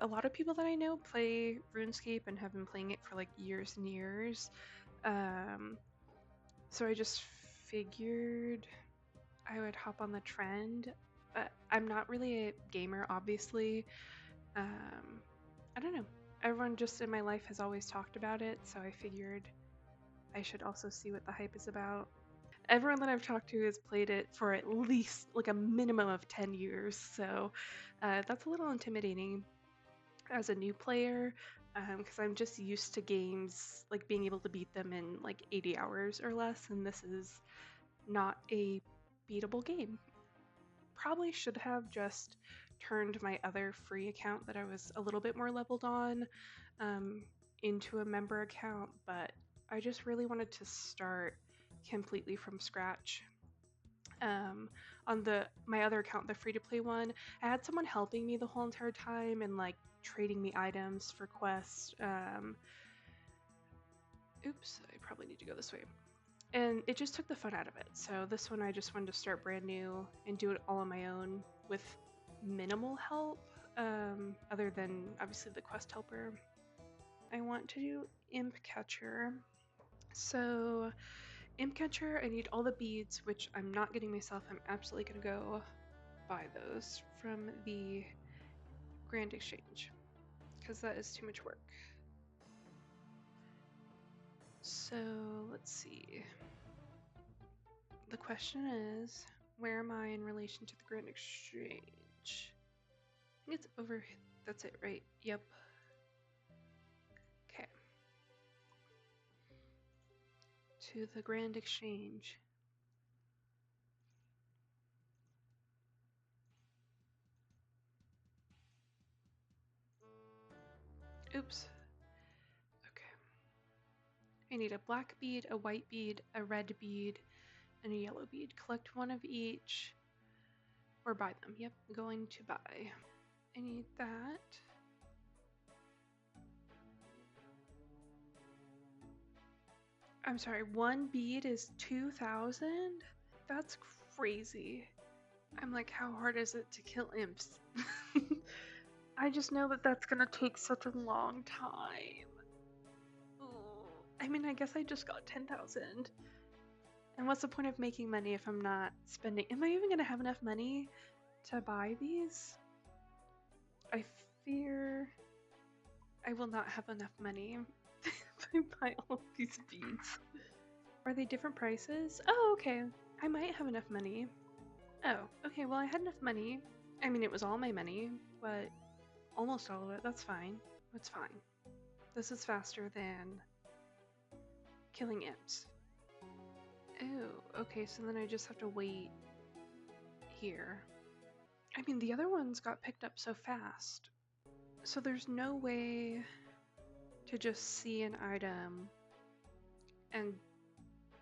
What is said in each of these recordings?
A lot of people that I know play RuneScape and have been playing it for like years and years. So I just figured I would hop on the trend. I'm not really a gamer, obviously. I don't know. Everyone just in my life has always talked about it, so I figured I should also see what the hype is about. Everyone that I've talked to has played it for at least like a minimum of 10 years, so that's a little intimidating as a new player because I'm just used to games like being able to beat them in like 80 hours or less, and this is not a beatable game. Probably should have just turned my other free account that I was a little bit more leveled on um, into a member account, but I just really wanted to start completely from scratch. On my other account, the free to play one, I had someone helping me the whole entire time and like trading me items for quests. Oops, I probably need to go this way. And it just took the fun out of it. So this one I just wanted to start brand new and do it all on my own with minimal help, other than obviously the quest helper. I want to do Imp Catcher. So Imp Catcher, I need all the beads, which I'm not getting myself. I'm absolutely gonna go buy those from the Grand Exchange because that is too much work. So let's see. The question is, where am I in relation to the Grand Exchange? I think it's over. That's it, right? Yep. Okay. To the Grand Exchange. Oops. Okay. I need a black bead, a white bead, a red bead, and a yellow bead. Collect one of each or buy them. Yep, going to buy. I need that. I'm sorry, one bead is 2,000? That's crazy. I'm like, how hard is it to kill imps? I just know that that's gonna take such a long time. I mean, I guess I just got 10,000. And what's the point of making money if I'm not spending? Am I even gonna have enough money to buy these? I fear I will not have enough money to buy all of these beads. Are they different prices? Oh, okay. I might have enough money. Oh, okay. Well, I had enough money. I mean, it was all my money, but almost all of it. That's fine. That's fine. This is faster than killing imps. Oh, okay. So then I just have to wait here. I mean, the other ones got picked up so fast. So there's no way to just see an item and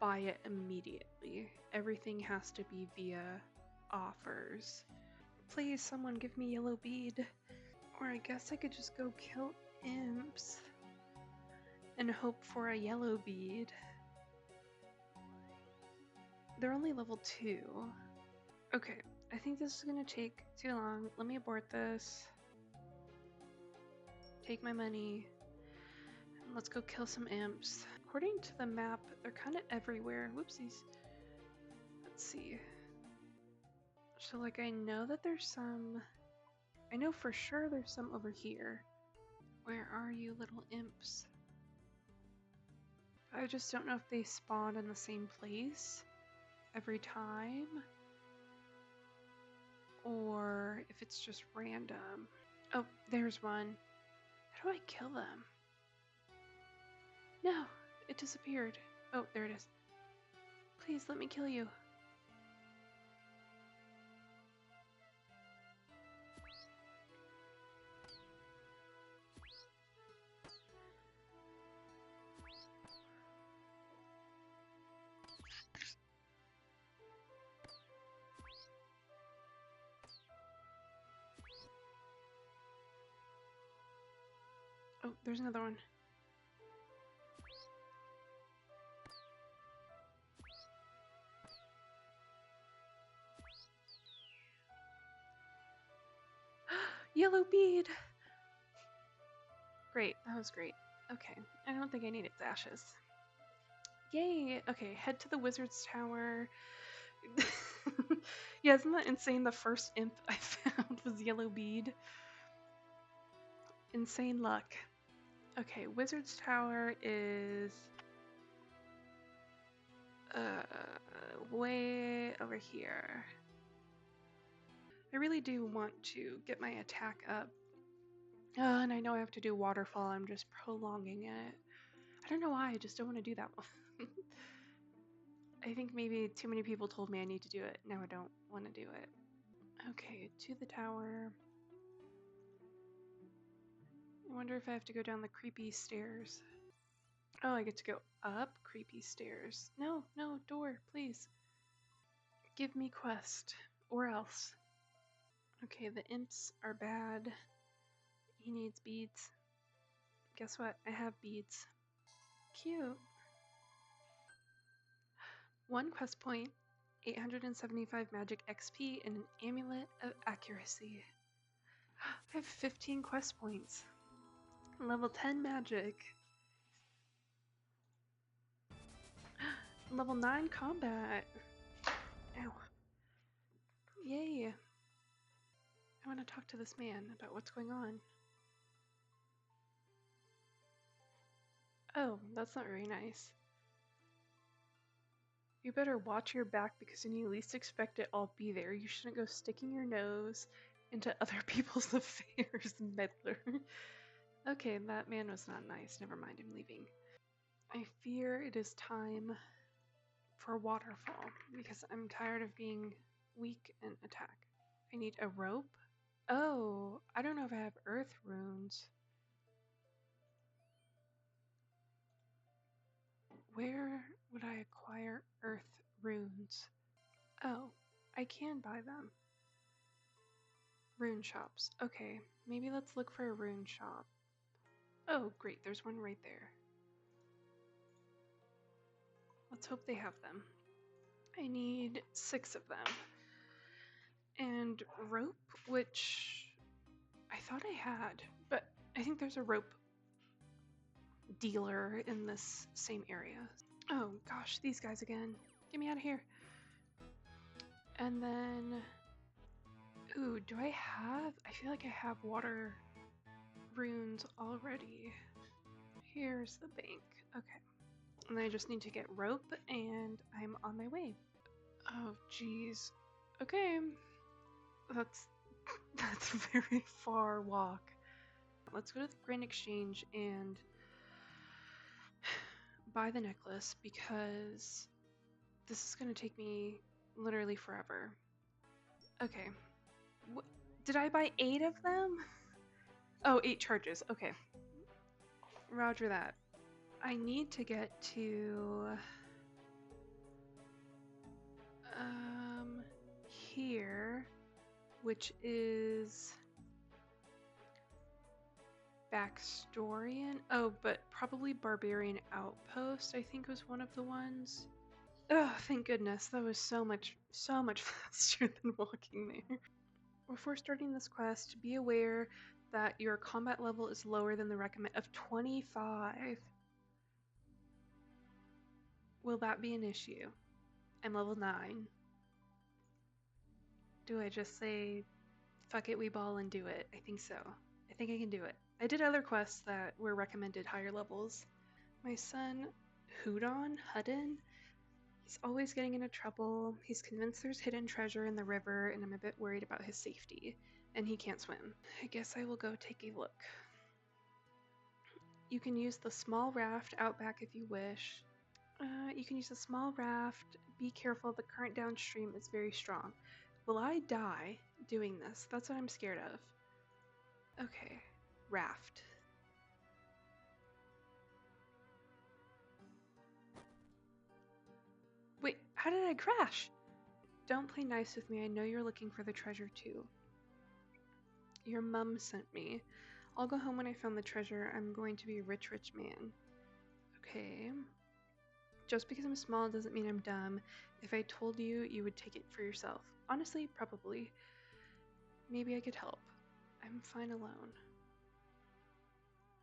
buy it immediately. Everything has to be via offers. Please, someone give me yellow bead. Or I guess I could just go kill imps and hope for a yellow bead. They're only level 2. Okay, I think this is gonna take too long. Let me abort this. Take my money. And let's go kill some imps. According to the map, they're kind of everywhere. Whoopsies. Let's see. So like I know that there's some. I know for sure there's some over here. Where are you, little imps? I just don't know if they spawn in the same place every time or if it's just random. Oh, there's one. How do I kill them? No, it disappeared. Oh, there it is. Please let me kill you. Oh, there's another one. Yellow bead! Great, that was great. Okay, I don't think I need its ashes. Yay! Okay, head to the wizard's tower. Yeah, isn't that insane? The first imp I found was yellow bead. Insane luck. Okay, wizard's tower is way over here. I really do want to get my attack up. And I know I have to do waterfall, I'm just prolonging it. I don't know why, I just don't want to do that one. I think maybe too many people told me I need to do it. Now I don't want to do it. Okay, to the tower. I wonder if I have to go down the creepy stairs. Oh, I get to go up creepy stairs. No, no, door, please. Give me quest, or else. Okay, the imps are bad. He needs beads. Guess what? I have beads. Cute. 1 quest point, 875 magic XP, and an amulet of accuracy. I have 15 quest points. Level 10 magic. Level 9 combat. Ow. Yay. I want to talk to this man about what's going on. Oh, that's not very nice. You better watch your back because when you least expect it, I'll be there. You shouldn't go sticking your nose into other people's affairs, meddler. Okay, that man was not nice. Never mind, I'm leaving. I fear it is time for waterfall because I'm tired of being weak in attack. I need a rope. Oh, I don't know if I have earth runes. Where would I acquire earth runes? Oh, I can buy them. Rune shops. Okay, maybe let's look for a rune shop. Oh, great, there's one right there. Let's hope they have them. I need 6 of them. And rope, which I thought I had, but I think there's a rope dealer in this same area. Oh gosh, these guys again. Get me out of here. And then, ooh, do I have? I feel like I have water runes already. Here's the bank. Okay. And then I just need to get rope and I'm on my way. Oh geez. Okay. That's a very far walk. Let's go to the Grand Exchange and buy the necklace because this is gonna take me literally forever. Okay. Did I buy 8 of them? Oh, 8 charges. Okay. Roger that. I need to get to here, which is Backstorian. Oh, but probably Barbarian Outpost, I think was one of the ones. Oh, thank goodness. That was so much faster than walking there. Before starting this quest, be aware that your combat level is lower than the recommend of 25. Will that be an issue? I'm level 9. Do I just say, fuck it, we ball and do it? I think so. I think I can do it. I did other quests that were recommended higher levels. My son, Hudon, he's always getting into trouble. He's convinced there's hidden treasure in the river, and I'm a bit worried about his safety. And he can't swim. I guess I will go take a look. You can use the small raft out back if you wish. You can use a small raft. Be careful, the current downstream is very strong. Will I die doing this? That's what I'm scared of. Okay, raft. Wait, how did I crash? Don't play nice with me, I know you're looking for the treasure too. Your mum sent me. I'll go home when I found the treasure. I'm going to be a rich man. Okay. Just because I'm small doesn't mean I'm dumb. If I told you, you would take it for yourself. Honestly, probably. Maybe I could help. I'm fine alone.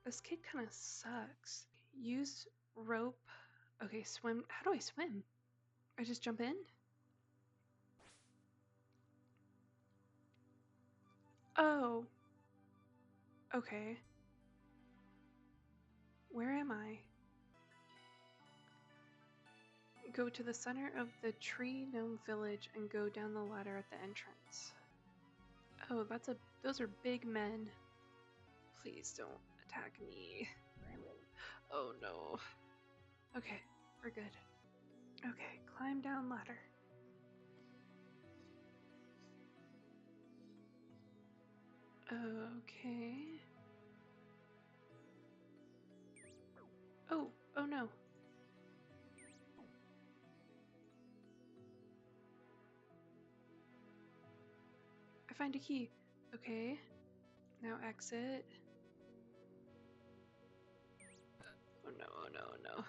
This kid kind of sucks. Use rope. Okay, swim. How do I swim? I just jump in? Oh. Okay. Where am I? Go to the center of the tree gnome village and go down the ladder at the entrance. Oh, those are big men. Please don't attack me. Oh no. Okay, we're good. Okay, climb down ladder. Okay. Oh no. I find a key. Okay. Now exit. Oh no, oh no, oh no.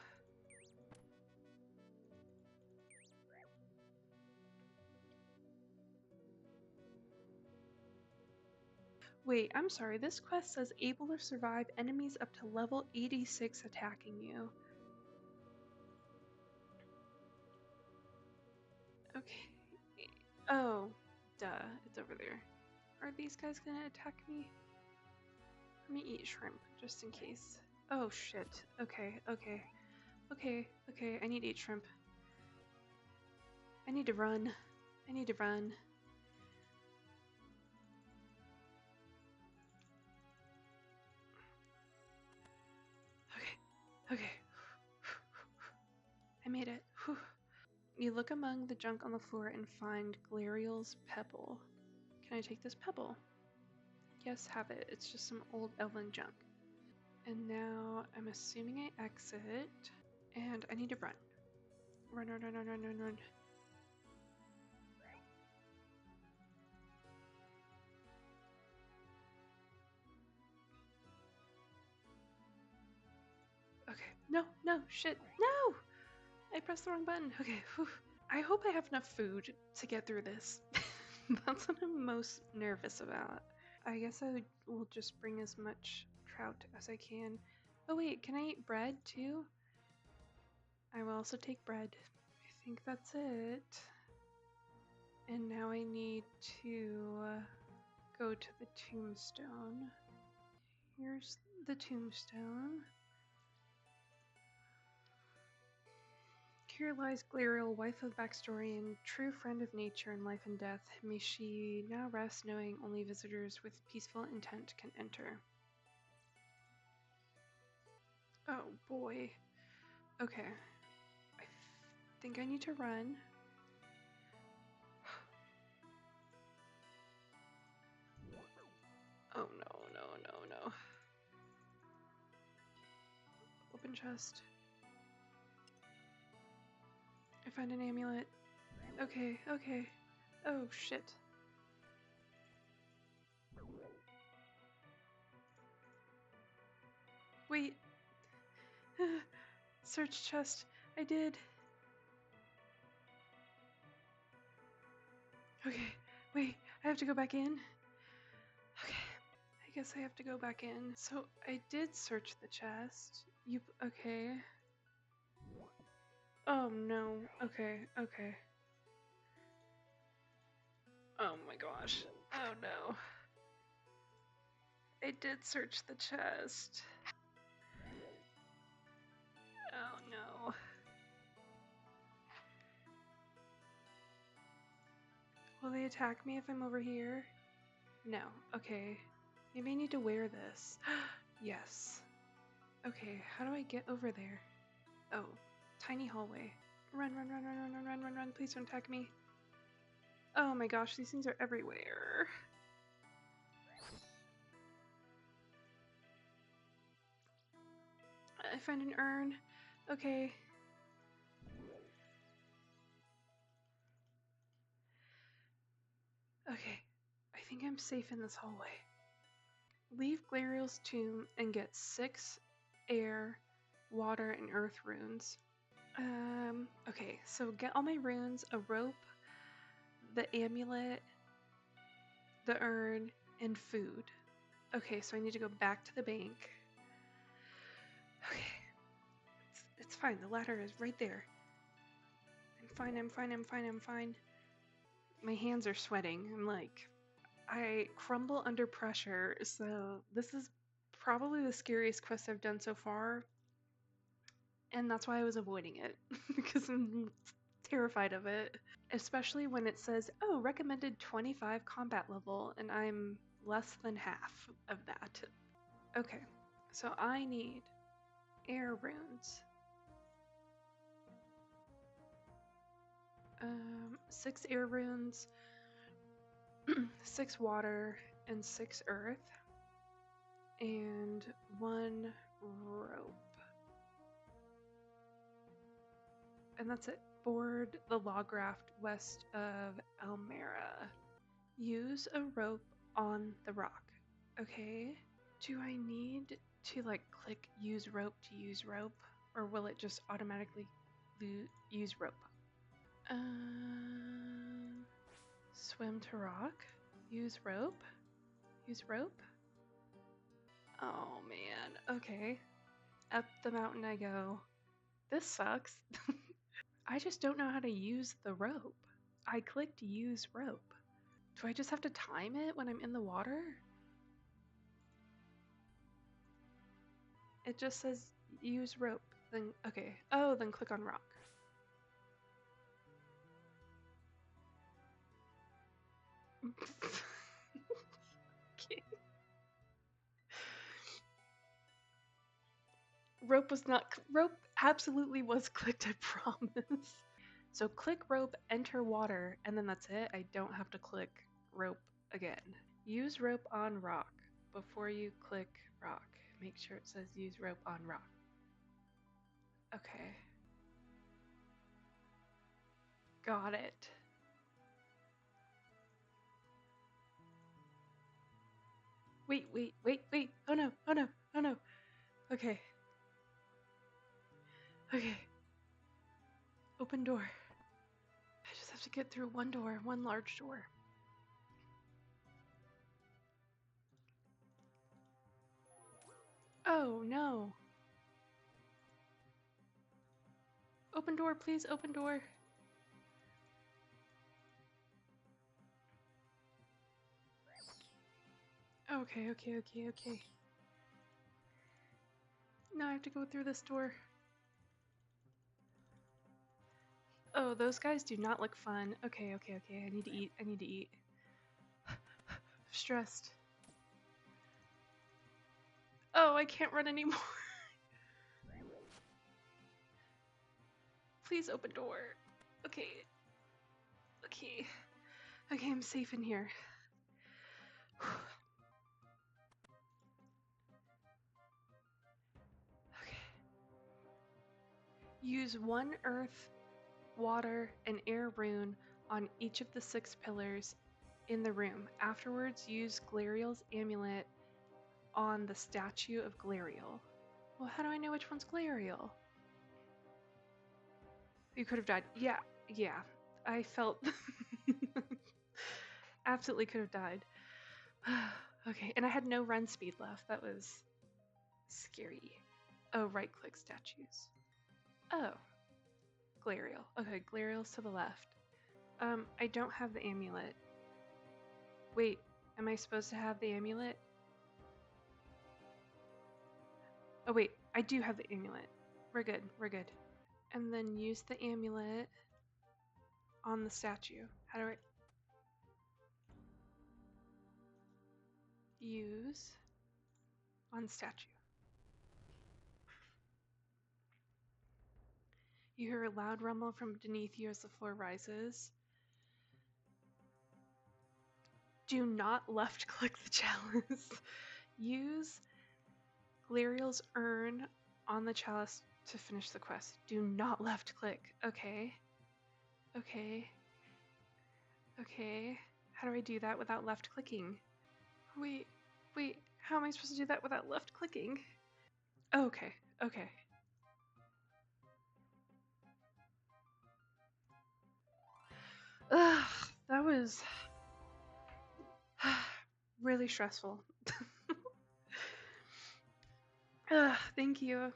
Wait, I'm sorry. This quest says able to survive enemies up to level 86 attacking you. Okay. Oh, duh. It's over there. Are these guys gonna attack me? Let me eat shrimp, just in case. Oh shit. Okay, okay. Okay, okay. I need to eat shrimp. I need to run. I need to run. Okay, okay. I made it. Whew. You look among the junk on the floor and find Glariel's pebble. Can I take this pebble? Yes, have it. It's just some old elven junk. And now I'm assuming I exit. And I need to run. Run, run, run, run, run, run, run. Okay. No, no, shit. No! I pressed the wrong button. Okay. Whew. I hope I have enough food to get through this. That's what I'm most nervous about. I guess will just bring as much trout as I can. Oh wait, can I eat bread too? I will also take bread. I think that's it. And now I need to go to the tombstone. Here's the tombstone. Here lies Glariel, wife of backstory and true friend of nature in life and death. May she now rest knowing only visitors with peaceful intent can enter. Oh boy. Okay. I think I need to run. Oh no, no, no, no. Open chest. I find an amulet. Okay, okay. Oh shit. Wait. Search chest. I did. Okay. Wait. I have to go back in. Okay. I guess I have to go back in. So I did search the chest. You okay? Oh no. Okay. Okay. Oh my gosh. Oh no. I did search the chest. Oh no. Will they attack me if I'm over here? No. Okay. Maybe I need to wear this. Yes. Okay, how do I get over there? Oh, tiny hallway. Run, run, run, run, run, run, run, run, run. Please don't attack me. Oh my gosh, these things are everywhere. I find an urn. Okay. Okay. I think I'm safe in this hallway. Leave Glariel's tomb and get 6 air, water, and earth runes. Okay, so get all my runes, a rope, the amulet, the urn, and food. Okay, so I need to go back to the bank. Okay. It's fine. The ladder is right there. I'm fine. My hands are sweating. I'm like, I crumble under pressure, so this is probably the scariest quest I've done so far, and that's why I was avoiding it, because I'm terrified of it. Especially when it says, oh, recommended 25 combat level, and I'm less than half of that. Okay, so I need air runes. 6 air runes, 6 water, and 6 earth, and 1 rope. And that's it. Board the log raft west of Elmera. Use a rope on the rock. Okay. Do I need to like click use rope to use rope? Or will it just automatically use rope? Swim to rock. Use rope. Use rope. Oh man. Okay. Up the mountain I go. This sucks. I just don't know how to use the rope. I clicked use rope. Do I just have to time it when I'm in the water? It just says use rope. Then, okay. Oh, then click on rock. Okay. Rope absolutely was clicked, I promise. So click rope, enter water, and then that's it. I don't have to click rope again. Use rope on rock. Before you click rock, make sure it says use rope on rock. Okay. Got it. Wait. Oh no. Okay. Open door. I just have to get through one door, one large door. Oh no. Open door, please, open door. Okay. Now I have to go through this door. Oh, those guys do not look fun. Okay. I need to eat. I'm stressed. Oh, I can't run anymore. Please open door. Okay, I'm safe in here. Okay. Use 1 earth, water, and air rune on each of the 6 pillars in the room. Afterwards, use Glariel's amulet on the statue of Glariel. Well, how do I know which one's Glariel? You could have died. Yeah. I felt absolutely could have died. Okay, and I had no run speed left. That was scary. Oh, right click statues. Oh, Glariel. Okay, Glariel's to the left. I don't have the amulet. Wait, am I supposed to have the amulet? Oh wait, I do have the amulet. We're good. And then use the amulet on the statue. How do I... Use on statue. You hear a loud rumble from beneath you as the floor rises. Do not left click the chalice. Use Glariel's urn on the chalice to finish the quest. Do not left click. Okay. How do I do that without left clicking? Wait. How am I supposed to do that without left clicking? Oh, okay. Ugh, that was really stressful. Thank you.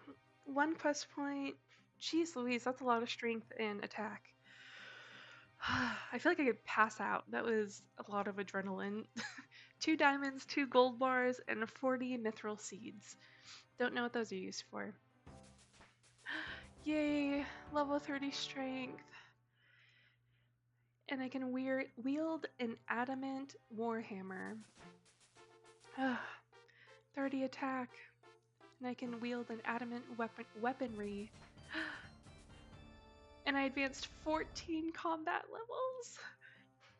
One quest point. Jeez Louise, that's a lot of strength and attack. I feel like I could pass out. That was a lot of adrenaline. 2 diamonds, 2 gold bars, and 40 mithril seeds. Don't know what those are used for. Yay! Level 30 strength. And I can wield an adamant warhammer. 30 attack. And I can wield an adamant weaponry. And I advanced 14 combat levels.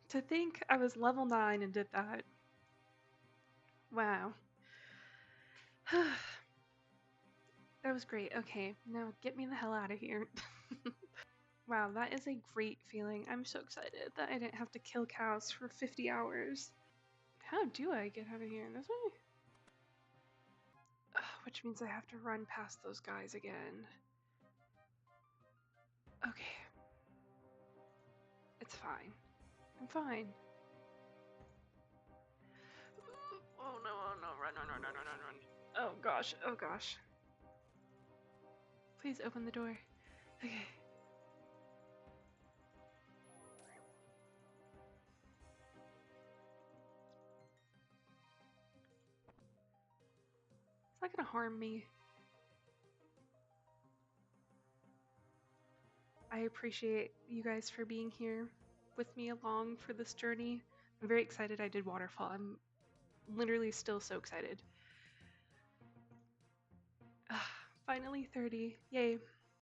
To think I was level 9 and did that. Wow. That was great. Okay, now get me the hell out of here. Wow, that is a great feeling. I'm so excited that I didn't have to kill cows for 50 hours. How do I get out of here? This way? Which means I have to run past those guys again. Okay. It's fine. I'm fine. Oh no, oh no, run, run, run, run, run, run. Oh gosh, oh gosh. Please open the door. Okay. It's not gonna harm me. I appreciate you guys for being here with me along for this journey. I'm very excited I did Waterfall. I'm literally still so excited. Finally 30. Yay.